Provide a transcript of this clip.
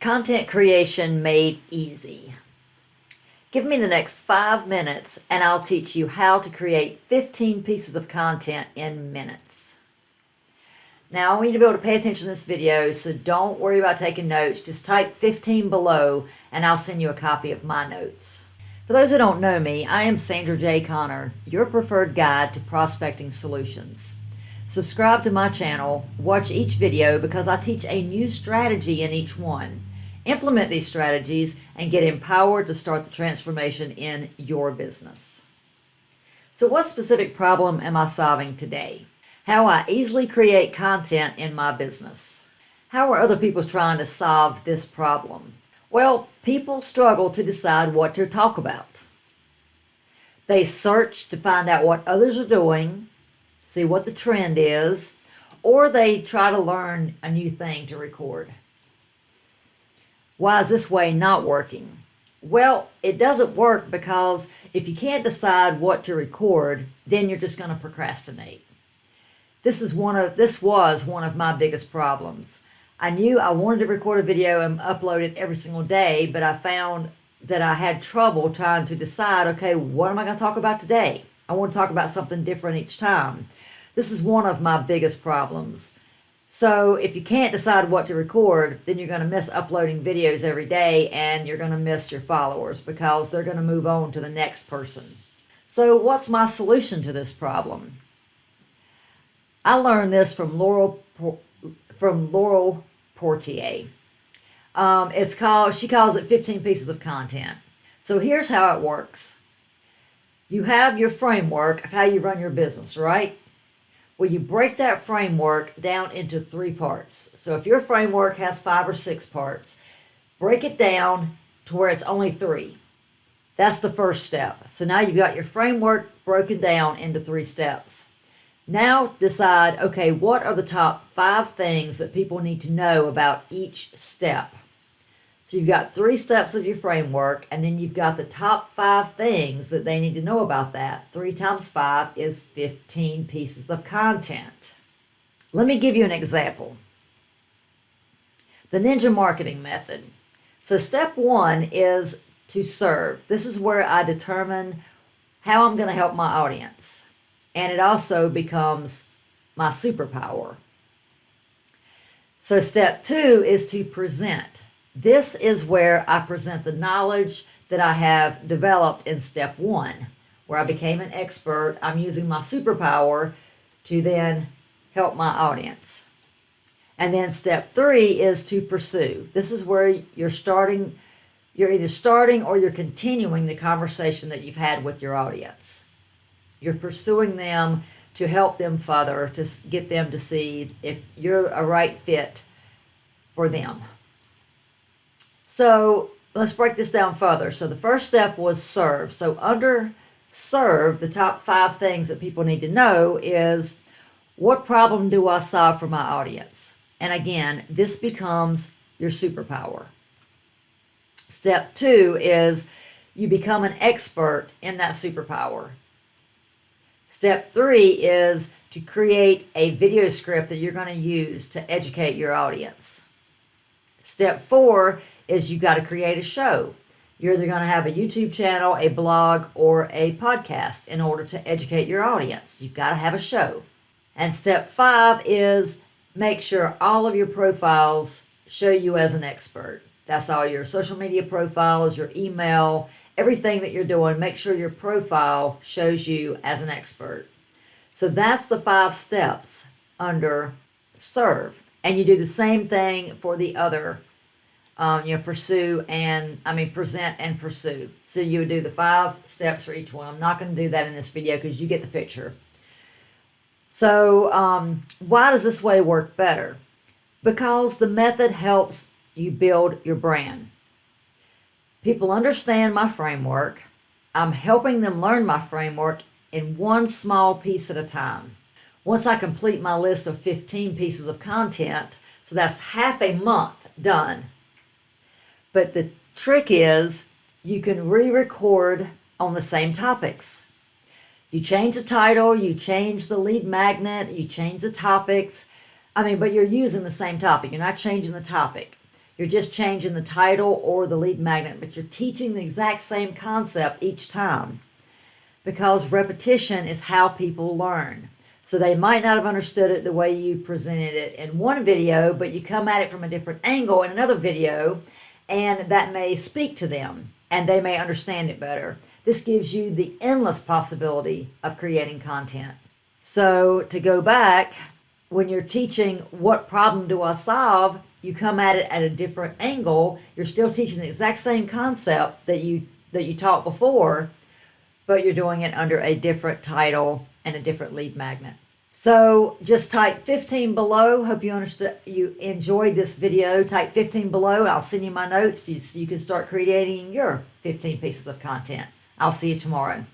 Content creation made easy. Give me the next 5 minutes and I'll teach you how to create 15 pieces of content in minutes. Now, I want you to be able to pay attention to this video, so don't worry about taking notes. Just type 15 below and I'll send you a copy of my notes. For those who don't know me, I am Sandra J. Connor, your preferred guide to prospecting solutions. Subscribe to my channel, watch each video because I teach a new strategy in each one. Implement these strategies and get empowered to start the transformation in your business. So what specific problem am I solving today? How I easily create content in my business. How are other people trying to solve this problem? Well, people struggle to decide what to talk about. They search to find out what others are doing, see what the trend is, or they try to learn a new thing to record. Why is this way not working? Well, it doesn't work because if you can't decide what to record, then you're just going to procrastinate. This was one of my biggest problems. I knew I wanted to record a video and upload it every single day, but I found that I had trouble trying to decide, okay, what am I going to talk about today? I want to talk about something different each time. This is one of my biggest problems. So if you can't decide what to record, then you're going to miss uploading videos every day and you're going to miss your followers because they're going to move on to the next person. So what's my solution to this problem? I learned this from Laurel Portier. She calls it 15 pieces of content. So here's how it works. You have your framework of how you run your business, right? Well, you break that framework down into 3 parts. So if your framework has 5 or 6 parts, break it down to where it's only 3. That's the first step. So now you've got your framework broken down into 3 steps. Now decide, okay, what are the top 5 things that people need to know about each step? So you've got 3 steps of your framework, and then you've got the top 5 things that they need to know about that. 3 times 5 is 15 pieces of content. Let me give you an example. The Ninja Marketing Method. So step 1 is to serve. This is where I determine how I'm going to help my audience. And it also becomes my superpower. So step 2 is to present. This is where I present the knowledge that I have developed in step 1, where I became an expert. I'm using my superpower to then help my audience. And then step 3 is to pursue. This is where you're either starting or you're continuing the conversation that you've had with your audience. You're pursuing them to help them further, to get them to see if you're a right fit for them. So let's break this down further. So the first step was serve. So under serve, the top 5 things that people need to know is, what problem do I solve for my audience? And again, this becomes your superpower. Step 2 is you become an expert in that superpower. Step 3 is to create a video script that you're going to use to educate your audience. Step 4 is you've got to create a show. You're either going to have a YouTube channel, a blog, or a podcast in order to educate your audience. You've got to have a show. And step 5 is make sure all of your profiles show you as an expert. That's all your social media profiles, your email, everything that you're doing. Make sure your profile shows you as an expert. So that's the 5 steps under serve. And you do the same thing for the other present and pursue. So you would do the 5 steps for each one. I'm not going to do that in this video because you get the picture. So why does this way work better? Because the method helps you build your brand. People understand my framework. I'm helping them learn my framework in one small piece at a time. Once I complete my list of 15 pieces of content, so that's half a month done. But the trick is you can re-record on the same topics. You change the title, you change the lead magnet, you change the topics. But you're using the same topic. You're not changing the topic. You're just changing the title or the lead magnet, but you're teaching the exact same concept each time, because repetition is how people learn. So they might not have understood it the way you presented it in one video, but you come at it from a different angle in another video, and that may speak to them and they may understand it better. This gives you the endless possibility of creating content. So to go back, when you're teaching what problem do I solve, you come at it at a different angle. You're still teaching the exact same concept that you taught before, but you're doing it under a different title and a different lead magnet. So just type 15 below. Hope you enjoyed this video. Type 15 below. I'll send you my notes so you can start creating your 15 pieces of content. I'll see you tomorrow.